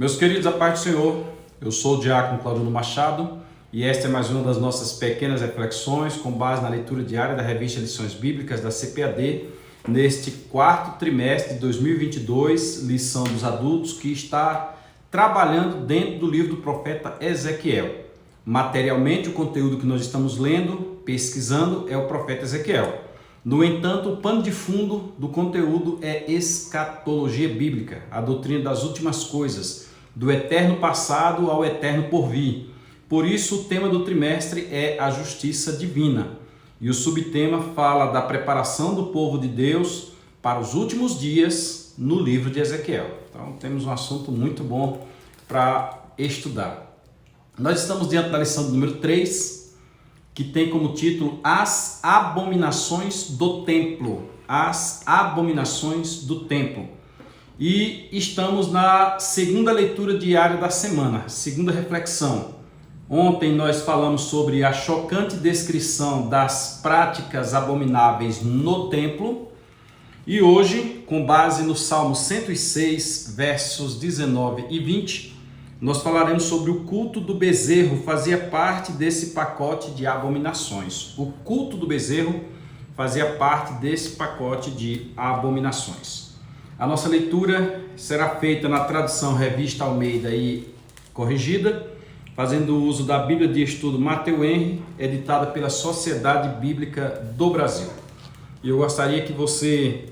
Meus queridos, a paz do Senhor, eu sou o diácono Claudino Machado e esta é mais uma das nossas pequenas reflexões com base na leitura diária da revista Lições Bíblicas da CPAD neste quarto trimestre de 2022, lição dos adultos, que está trabalhando dentro do livro do profeta Ezequiel. Materialmente, o conteúdo que nós estamos lendo, pesquisando, é o profeta Ezequiel. No entanto, o pano de fundo do conteúdo é escatologia bíblica, a doutrina das últimas coisas, do eterno passado ao eterno porvir. Por isso, o tema do trimestre é a justiça divina. E o subtema fala da preparação do povo de Deus para os últimos dias no livro de Ezequiel. Então, temos um assunto muito bom para estudar. Nós estamos diante da lição número 3, que tem como título As Abominações do Templo. As Abominações do Templo. E estamos na segunda leitura diária da semana, segunda reflexão. Ontem nós falamos sobre a chocante descrição das práticas abomináveis no templo. E hoje, com base no Salmo 106, versos 19 e 20, nós falaremos sobre o culto do bezerro, fazia parte desse pacote de abominações. O culto do bezerro fazia parte desse pacote de abominações. A nossa leitura será feita na tradução Revista Almeida e corrigida, fazendo uso da Bíblia de Estudo Mateu Henry, editada pela Sociedade Bíblica do Brasil. E eu gostaria que você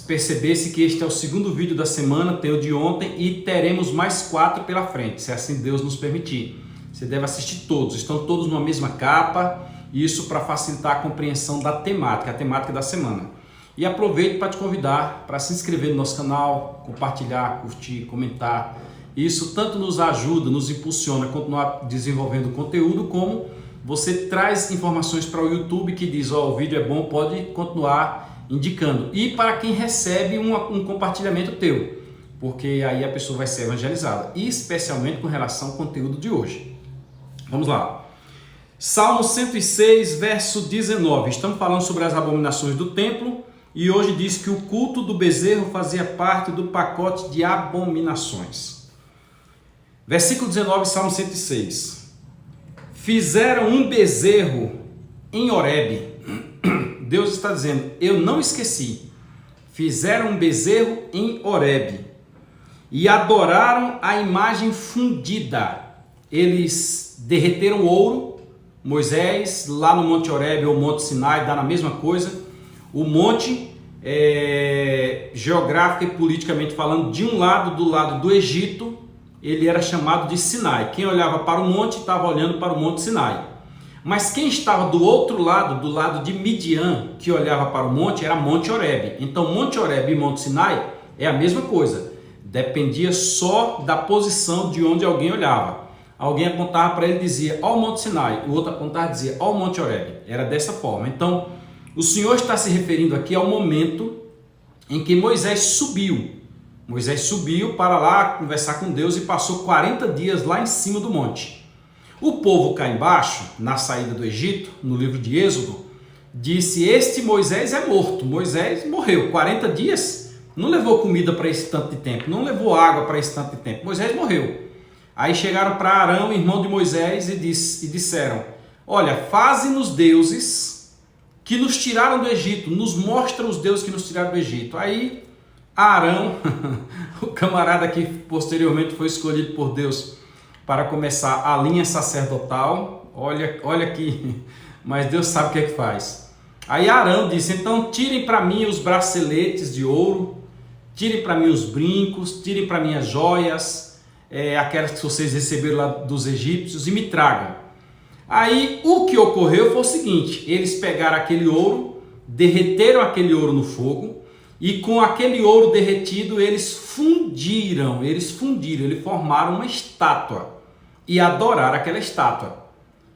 percebesse que este é o segundo vídeo da semana, tem o de ontem e teremos mais 4 pela frente, se assim Deus nos permitir. Você deve assistir todos, estão todos numa mesma capa, isso para facilitar a compreensão da temática, a temática da semana. E aproveito para te convidar para se inscrever no nosso canal, compartilhar, curtir, comentar. Isso tanto nos ajuda, nos impulsiona a continuar desenvolvendo o conteúdo, como você traz informações para o YouTube que diz, o vídeo é bom, pode continuar indicando. E para quem recebe um compartilhamento teu, porque aí a pessoa vai ser evangelizada, especialmente com relação ao conteúdo de hoje. Vamos lá. Salmo 106, verso 19. Estamos falando sobre as abominações do templo e hoje diz que o culto do bezerro fazia parte do pacote de abominações. Versículo 19, Salmo 106. Fizeram um bezerro em Horebe. Deus está dizendo, eu não esqueci. Fizeram um bezerro em Horebe e adoraram a imagem fundida. Eles derreteram ouro. Moisés, lá no Monte Horebe ou Monte Sinai, dá na mesma coisa. O monte, geográfica e politicamente falando, de um lado, do lado do Egito, ele era chamado de Sinai. Quem olhava para o monte estava olhando para o Monte Sinai. Mas quem estava do outro lado, do lado de Midian, que olhava para o monte, era Monte Horebe. Então Monte Horebe e Monte Sinai é a mesma coisa. Dependia só da posição de onde alguém olhava. Alguém apontava para ele e dizia, ó o Monte Sinai. O outro apontava e dizia, ó o Monte Horebe. Era dessa forma. Então, o Senhor está se referindo aqui ao momento em que Moisés subiu. Moisés subiu para lá conversar com Deus e passou 40 dias lá em cima do monte. O povo cá embaixo, na saída do Egito, no livro de Êxodo, disse, este Moisés é morto. Moisés morreu, 40 dias, não levou comida para esse tanto de tempo, não levou água para esse tanto de tempo, Moisés morreu. Aí chegaram para Arão, irmão de Moisés, e disseram, olha, faze-nos deuses que nos tiraram do Egito, nos mostra os deuses que nos tiraram do Egito. Aí Arão, o camarada que posteriormente foi escolhido por Deus para começar a linha sacerdotal, olha aqui, mas Deus sabe o que é que faz. Aí Arão disse, então tirem para mim os braceletes de ouro, tirem para mim os brincos, tirem para mim as joias, aquelas que vocês receberam lá dos egípcios e me tragam. Aí o que ocorreu foi o seguinte, eles pegaram aquele ouro, derreteram aquele ouro no fogo, e com aquele ouro derretido eles fundiram, eles formaram uma estátua e adoraram aquela estátua.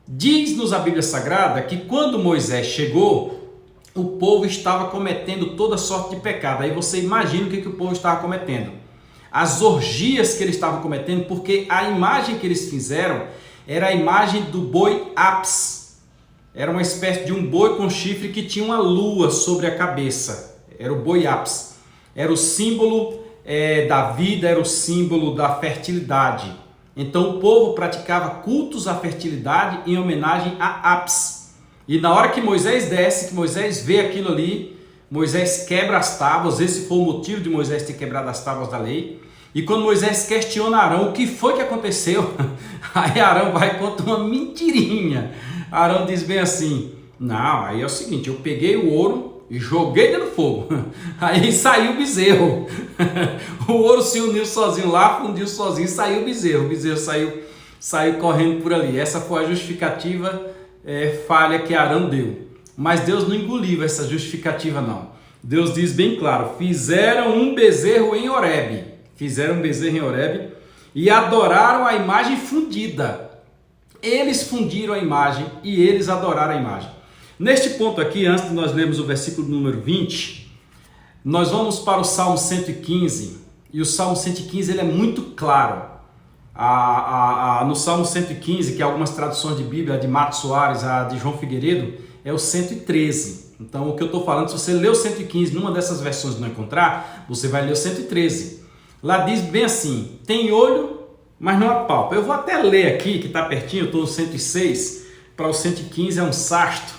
Diz-nos a Bíblia Sagrada que quando Moisés chegou, o povo estava cometendo toda sorte de pecado. Aí você imagina o que o povo estava cometendo. As orgias que eles estavam cometendo, porque a imagem que eles fizeram era a imagem do boi Apis. Era uma espécie de um boi com chifre que tinha uma lua sobre a cabeça. Era o boi Apis. Era o símbolo da vida, era o símbolo da fertilidade. Então o povo praticava cultos à fertilidade em homenagem a Apis. E na hora que Moisés desce, que Moisés vê aquilo ali, Moisés quebra as tábuas. Esse foi o motivo de Moisés ter quebrado as tábuas da lei. E quando Moisés questiona Arão o que foi que aconteceu, aí Arão vai contar uma mentirinha. Arão diz bem assim: não, aí é o seguinte, eu peguei o ouro e joguei dentro do fogo, aí saiu o bezerro. O ouro se uniu sozinho lá, fundiu sozinho, saiu o bezerro saiu correndo por ali. Essa foi a justificativa falha que Arão deu. Mas Deus não engoliu essa justificativa não. Deus diz bem claro: fizeram um bezerro em Horebe, e adoraram a imagem fundida. Eles fundiram a imagem e eles adoraram a imagem. Neste ponto aqui, antes de nós lermos o versículo número 20, nós vamos para o Salmo 115, e o Salmo 115 ele é muito claro. No Salmo 115, que algumas traduções de Bíblia, a de Mato Soares, a de João Figueiredo, é o 113. Então o que eu estou falando, se você ler o 115 numa dessas versões e não encontrar, você vai ler o 113. Lá diz bem assim: tem olho, mas não apalpa. Eu vou até ler aqui, que está pertinho, eu estou no 106, para o 115 é um sasto.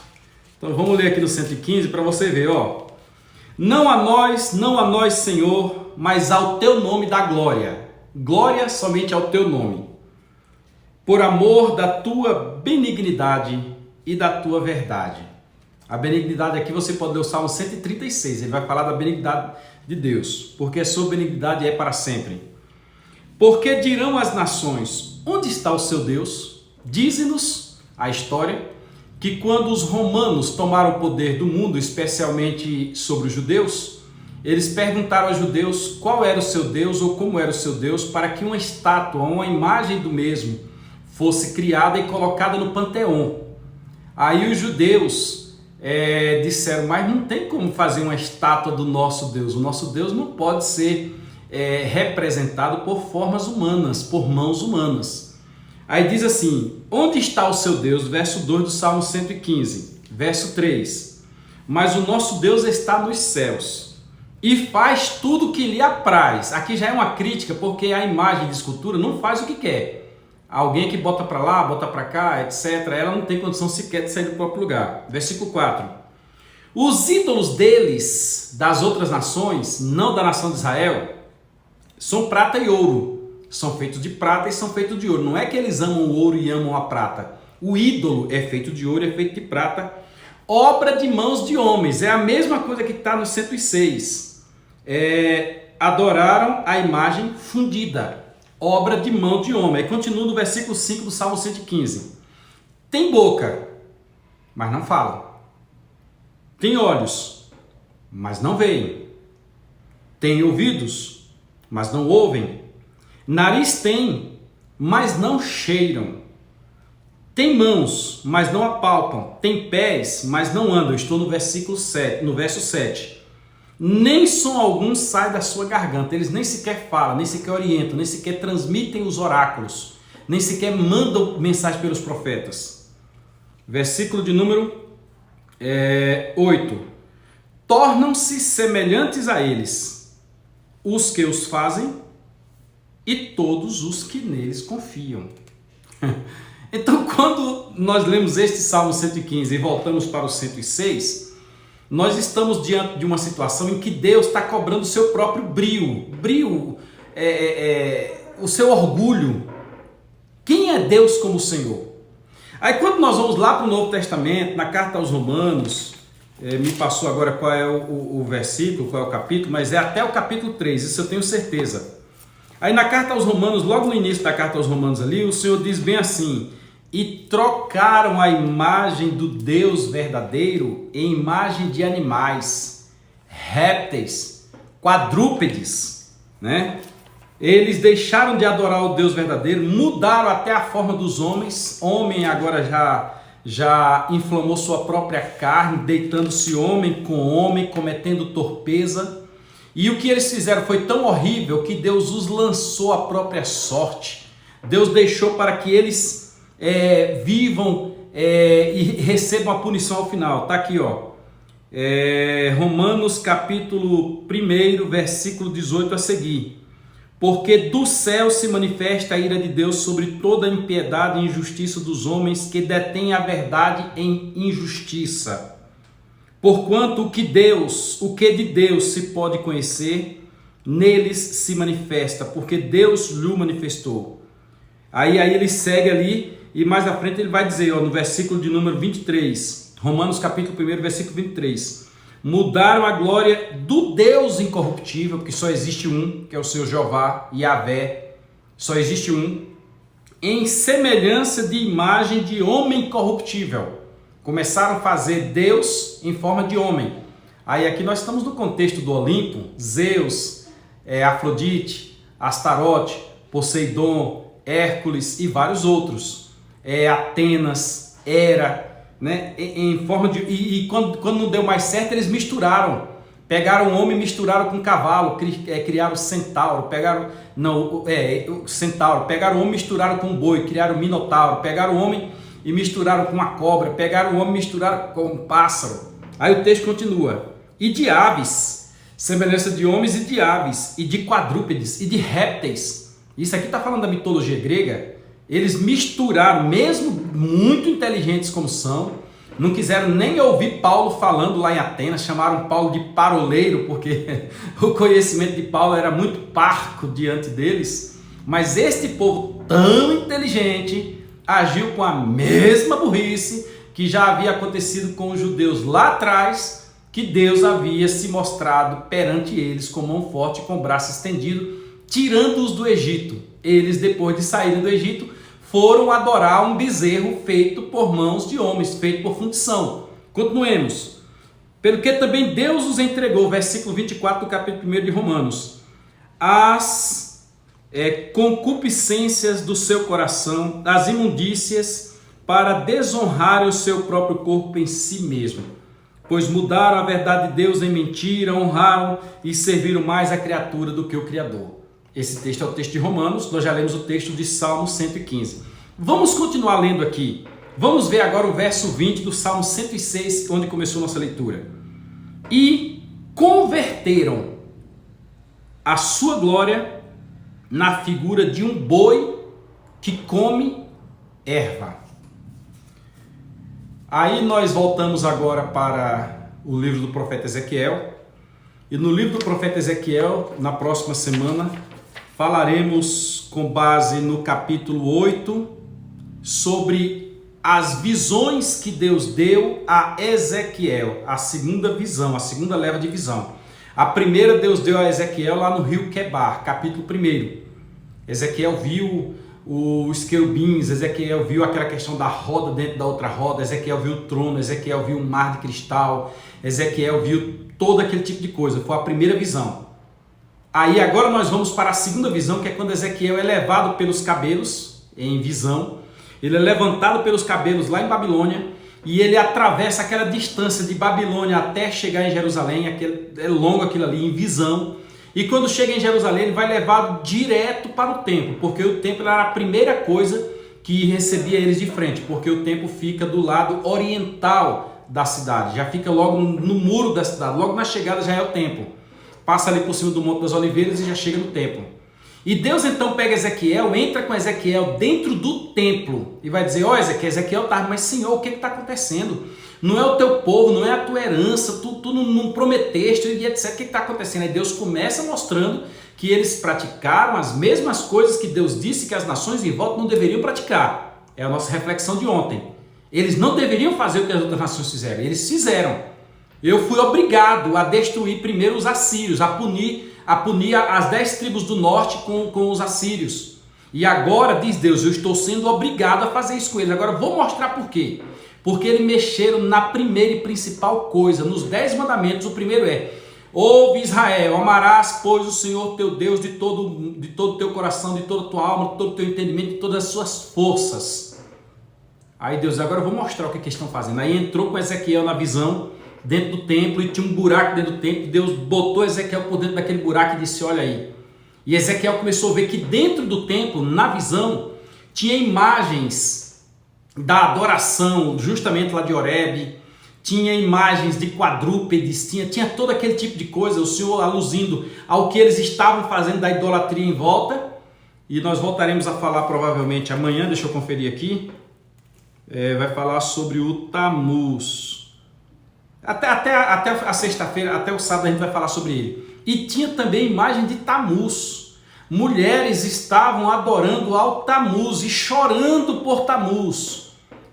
Então vamos ler aqui no 115 para você ver, ó. Não a nós, Senhor, mas ao teu nome dá glória. Glória somente ao teu nome. Por amor da tua benignidade e da tua verdade. A benignidade aqui você pode ler o Salmo 136, ele vai falar da benignidade de Deus, porque a sua benignidade é para sempre. Porque dirão as nações: onde está o seu Deus? Dize-nos a história que quando os romanos tomaram o poder do mundo, especialmente sobre os judeus, eles perguntaram aos judeus qual era o seu Deus ou como era o seu Deus, para que uma estátua, uma imagem do mesmo, fosse criada e colocada no panteão. Aí os judeus disseram: mas não tem como fazer uma estátua do nosso Deus. O nosso Deus não pode ser representado por formas humanas, por mãos humanas. Aí diz assim: onde está o seu Deus? Verso 2 do Salmo 115. Verso 3. Mas o nosso Deus está nos céus e faz tudo o que lhe apraz. Aqui já é uma crítica, porque a imagem de escultura não faz o que quer. Alguém que bota para lá, bota para cá, etc., ela não tem condição sequer de sair do próprio lugar. Versículo 4. Os ídolos deles, das outras nações, não da nação de Israel, são prata e ouro. São feitos de prata e são feitos de ouro. Não é que eles amam o ouro e amam a prata. O ídolo é feito de ouro, é feito de prata. Obra de mãos de homens. É a mesma coisa que está no 106. Adoraram a imagem fundida. Obra de mão de homem. Aí continua no versículo 5 do Salmo 115. Tem boca, mas não fala. Tem olhos, mas não veem. Tem ouvidos, mas não ouvem. Nariz tem, mas não cheiram. Tem mãos, mas não apalpam. Tem pés, mas não andam. Eu estou no versículo 7, no verso 7. Nem som algum sai da sua garganta. Eles nem sequer falam, nem sequer orientam, nem sequer transmitem os oráculos, nem sequer mandam mensagem pelos profetas. Versículo de número 8. Tornam-se semelhantes a eles os que os fazem e todos os que neles confiam. Então, quando nós lemos este Salmo 115 e voltamos para o 106, nós estamos diante de uma situação em que Deus está cobrando o seu próprio brio, o seu orgulho. Quem é Deus como o Senhor? Aí quando nós vamos lá para o Novo Testamento, na carta aos Romanos, me passou agora qual é o versículo, qual é o capítulo, mas é até o capítulo 3, isso eu tenho certeza. Aí na carta aos Romanos, logo no início da carta aos Romanos ali, o Senhor diz bem assim: e trocaram a imagem do Deus verdadeiro em imagem de animais, répteis, quadrúpedes, né? Eles deixaram de adorar o Deus verdadeiro, mudaram até a forma dos homens. Homem agora já inflamou sua própria carne, deitando-se homem com homem, cometendo torpeza. E o que eles fizeram foi tão horrível que Deus os lançou à própria sorte. Deus deixou para que eles vivam e recebam a punição ao final. Está aqui, ó. Romanos capítulo 1, versículo 18 a seguir. Porque do céu se manifesta a ira de Deus sobre toda a impiedade e injustiça dos homens que detêm a verdade em injustiça. Porquanto o que de Deus se pode conhecer, neles se manifesta, porque Deus lhe manifestou. Aí ele segue ali e mais à frente ele vai dizer, no versículo de número 23, Romanos capítulo 1, versículo 23. Mudaram a glória do Deus incorruptível, porque só existe um, que é o seu Jeová, Yahvé, só existe um, em semelhança de imagem de homem corruptível. Começaram a fazer Deus em forma de homem. Aí aqui nós estamos no contexto do Olimpo, Zeus, Afrodite, Astarote, Poseidon, Hércules e vários outros. Atenas, Hera, né? Em forma de... E quando não deu mais certo, eles misturaram. Pegaram o homem e misturaram com cavalo, criaram o centauro, centauro. Pegaram o homem e misturaram com boi, criaram o minotauro. Pegaram o homem e misturaram com a cobra, pegaram o homem e misturaram com um pássaro. Aí o texto continua. E de aves, semelhança de homens e de aves, e de quadrúpedes, e de répteis. Isso aqui está falando da mitologia grega. Eles misturaram, mesmo muito inteligentes como são, não quiseram nem ouvir Paulo falando lá em Atenas, chamaram Paulo de paroleiro, porque o conhecimento de Paulo era muito parco diante deles. Mas este povo tão inteligente agiu com a mesma burrice que já havia acontecido com os judeus lá atrás, que Deus havia se mostrado perante eles com mão forte e com o braço estendido, tirando-os do Egito. Eles, depois de saírem do Egito, foram adorar um bezerro feito por mãos de homens, feito por fundição. Continuemos. Pelo que também Deus os entregou, versículo 24 do capítulo 1 de Romanos, as concupiscências do seu coração, as imundícias, para desonrar o seu próprio corpo em si mesmo. Pois mudaram a verdade de Deus em mentira, honraram e serviram mais a criatura do que o Criador. Esse texto é o texto de Romanos, nós já lemos o texto de Salmo 115. Vamos continuar lendo aqui. Vamos ver agora o verso 20 do Salmo 106, onde começou nossa leitura. E converteram a sua glória na figura de um boi que come erva. Aí nós voltamos agora para o livro do profeta Ezequiel. E no livro do profeta Ezequiel, na próxima semana, falaremos com base no capítulo 8 sobre as visões que Deus deu a Ezequiel, a segunda visão, a segunda leva de visão. A primeira Deus deu a Ezequiel lá no rio Quebar, capítulo 1. Ezequiel viu os querubins, Ezequiel viu aquela questão da roda dentro da outra roda, Ezequiel viu o trono, Ezequiel viu o mar de cristal, Ezequiel viu todo aquele tipo de coisa. Foi a primeira visão. Aí agora nós vamos para a segunda visão, que é quando Ezequiel é levado pelos cabelos, em visão. Ele é levantado pelos cabelos lá em Babilônia e ele atravessa aquela distância de Babilônia até chegar em Jerusalém, é longo aquilo ali, em visão. E quando chega em Jerusalém, ele vai levado direto para o templo, porque o templo era a primeira coisa que recebia eles de frente, porque o templo fica do lado oriental da cidade, já fica logo no muro da cidade, logo na chegada já é o templo. Passa ali por cima do Monte das Oliveiras e já chega no templo. E Deus então pega Ezequiel, entra com Ezequiel dentro do templo e vai dizer: ó, Ezequiel, tá, mas Senhor, o que está acontecendo? Não é o teu povo, não é a tua herança, tu não prometeste e etc. O que está acontecendo? Aí Deus começa mostrando que eles praticaram as mesmas coisas que Deus disse que as nações em volta não deveriam praticar. É a nossa reflexão de ontem. Eles não deveriam fazer o que as outras nações fizeram, eles fizeram. Eu fui obrigado a destruir primeiro os assírios, a punir as 10 tribos do norte com os assírios. E agora, diz Deus, eu estou sendo obrigado a fazer isso com eles. Agora vou mostrar por quê. Porque eles mexeram na primeira e principal coisa, nos 10 mandamentos. O primeiro é: ouve Israel, amarás, pois, o Senhor teu Deus de todo o teu coração, de toda a tua alma, de todo o teu entendimento, de todas as suas forças. Aí Deus, agora eu vou mostrar o que eles estão fazendo. Aí entrou com Ezequiel na visão, dentro do templo, e tinha um buraco dentro do templo. Deus botou Ezequiel por dentro daquele buraco e disse: olha aí. E Ezequiel começou a ver que dentro do templo, na visão, tinha imagens da adoração, justamente lá de Horebe. tinha imagens de quadrúpedes, tinha todo aquele tipo de coisa, o Senhor aluzindo ao que eles estavam fazendo da idolatria em volta. E nós voltaremos a falar provavelmente amanhã, deixa eu conferir aqui, vai falar sobre o Tamuz. Até a sexta-feira, até o sábado a gente vai falar sobre ele. E tinha também imagem de Tamuz. Mulheres estavam adorando ao Tamuz e chorando por Tamuz.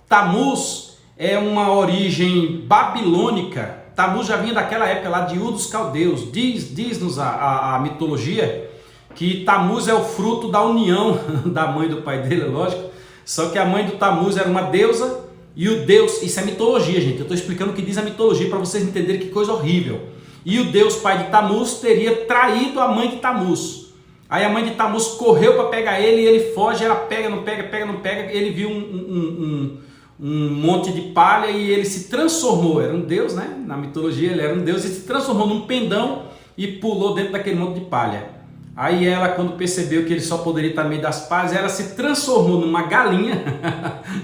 Tamuz é uma origem babilônica. Tamuz já vinha daquela época lá de Ur dos Caldeus. Diz-nos a mitologia que Tamuz é o fruto da união da mãe do pai dele, é lógico. Só que a mãe do Tamuz era uma deusa e o Deus, isso é mitologia, gente. Eu estou explicando o que diz a mitologia para vocês entenderem que coisa horrível. E o Deus pai de Tamuz teria traído a mãe de Tamuz. Aí a mãe de Tamuz correu para pegar ele e ele foge, ela pega, não pega. Ele viu um monte de palha e ele se transformou. Era um Deus, né? Na mitologia ele era um Deus e se transformou num pendão e pulou dentro daquele monte de palha. Aí ela, quando percebeu que ele só poderia estar no meio das palhas, ela se transformou numa galinha.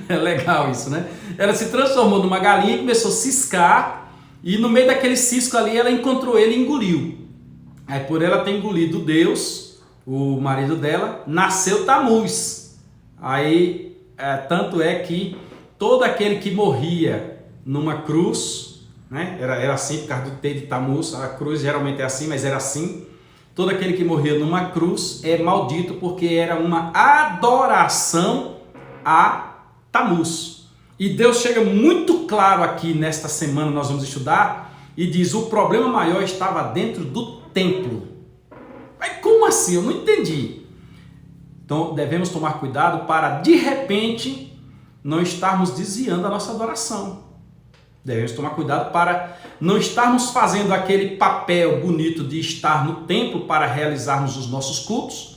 É legal isso, né? Ela se transformou numa galinha e começou a ciscar. E no meio daquele cisco ali, ela encontrou ele e engoliu. Aí por ela ter engolido Deus, o marido dela, nasceu Tamuz. Aí, tanto é que todo aquele que morria numa cruz, né? Era assim por causa do T de Tamuz. A cruz geralmente é assim, mas era assim. Todo aquele que morria numa cruz é maldito porque era uma adoração a Tamuz. E Deus chega muito claro aqui nesta semana, nós vamos estudar, e diz: o problema maior estava dentro do templo. Mas como assim? Eu não entendi. Então devemos tomar cuidado para, de repente, não estarmos desviando a nossa adoração. Devemos tomar cuidado para não estarmos fazendo aquele papel bonito de estar no templo para realizarmos os nossos cultos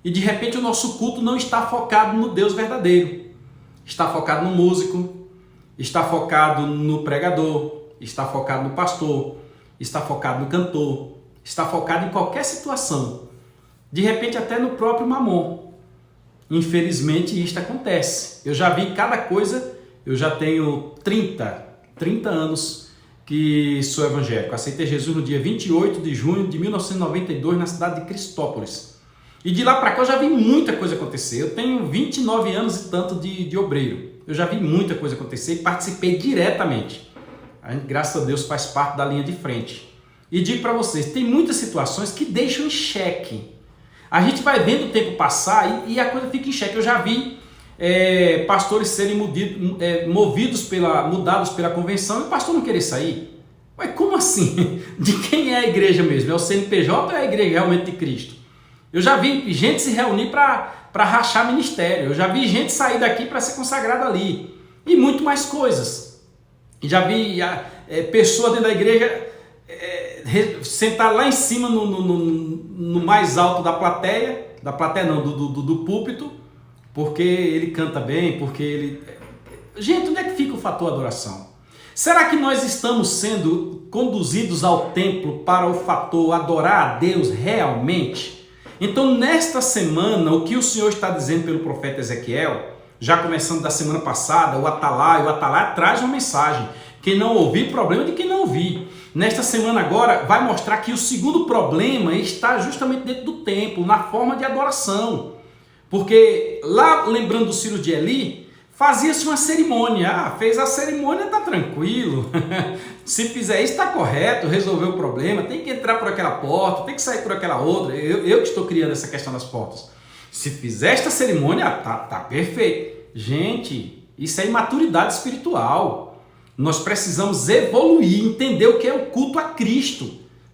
e de repente o nosso culto não está focado no Deus verdadeiro. Está focado no músico, está focado no pregador, está focado no pastor, está focado no cantor, está focado em qualquer situação. De repente até no próprio mamon. Infelizmente isto acontece. Eu já vi cada coisa, eu já tenho 30 anos que sou evangélico. Aceitei Jesus no dia 28 de junho de 1992 na cidade de Cristópolis. E de lá para cá eu já vi muita coisa acontecer. Eu tenho 29 anos e tanto de obreiro. Eu já vi muita coisa acontecer e participei diretamente. A gente, graças a Deus, faz parte da linha de frente. E digo para vocês, tem muitas situações que deixam em xeque. A gente vai vendo o tempo passar e a coisa fica em xeque. Eu já vi pastores serem mudados pela convenção e o pastor não querer sair. Mas como assim? De quem é a igreja mesmo? É o CNPJ ou é a igreja realmente de Cristo? Eu já vi gente se reunir para rachar ministério. Eu já vi gente sair daqui para ser consagrado ali. E muito mais coisas. Já vi pessoa dentro da igreja sentar lá em cima no mais alto da plateia não, do púlpito, porque ele canta bem, porque ele... Gente, onde é que fica o fator adoração? Será que nós estamos sendo conduzidos ao templo para o fator adorar a Deus realmente? Então, nesta semana, o que o Senhor está dizendo pelo profeta Ezequiel, já começando da semana passada, o Atalaia traz uma mensagem. Quem não ouvir, problema de quem não ouvir. Nesta semana agora, vai mostrar que o segundo problema está justamente dentro do templo, na forma de adoração. Porque lá, lembrando do Ciro de Eli, fazia-se uma cerimônia. Fez a cerimônia, está tranquilo. Se fizer isso, está correto, resolveu o problema. Tem que entrar por aquela porta, tem que sair por aquela outra. Eu que estou criando essa questão das portas. Se fizer esta cerimônia, tá perfeito. Gente, isso é imaturidade espiritual. Nós precisamos evoluir, entender o que é o culto a Cristo.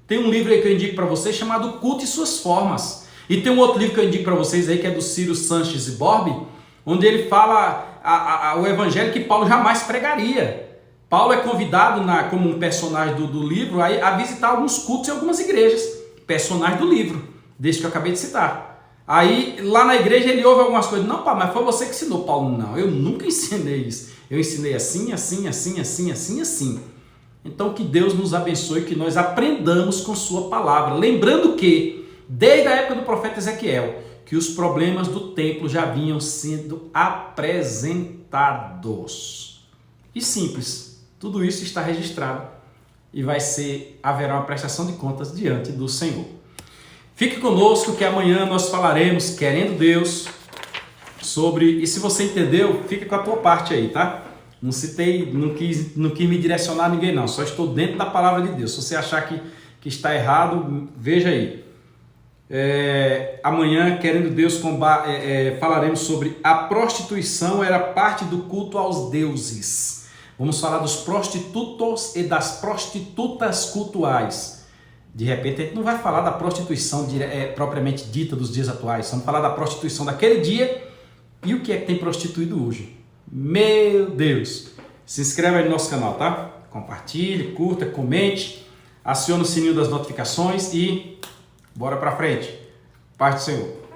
Tem um livro aí que eu indico para vocês chamado Culto e Suas Formas. E tem um outro livro que eu indico para vocês aí, que é do Ciro Sanches e Borbi, onde ele fala o evangelho que Paulo jamais pregaria. Paulo é convidado como um personagem do livro a visitar alguns cultos e algumas igrejas. Personagem do livro, desse que eu acabei de citar. Aí lá na igreja ele ouve algumas coisas. Não, pá, mas foi você que ensinou. Paulo, não, eu nunca ensinei isso. Eu ensinei assim. Então que Deus nos abençoe, que nós aprendamos com sua palavra. Lembrando que, desde a época do profeta Ezequiel, que os problemas do templo já vinham sendo apresentados. E simples. Tudo isso está registrado e haverá uma prestação de contas diante do Senhor. Fique conosco que amanhã nós falaremos, querendo Deus, sobre... E se você entendeu, fica com a tua parte aí, tá? Não quis me direcionar a ninguém não, só estou dentro da palavra de Deus. Se você achar que está errado, veja aí. Amanhã, querendo Deus, falaremos sobre a prostituição era parte do culto aos deuses. Vamos falar dos prostitutos e das prostitutas cultuais. De repente a gente não vai falar da prostituição propriamente dita dos dias atuais, vamos falar da prostituição daquele dia e o que é que tem prostituído hoje. Meu Deus! Se inscreve aí no nosso canal, tá? Compartilhe, curta, comente, acione o sininho das notificações e bora pra frente. Paz do Senhor!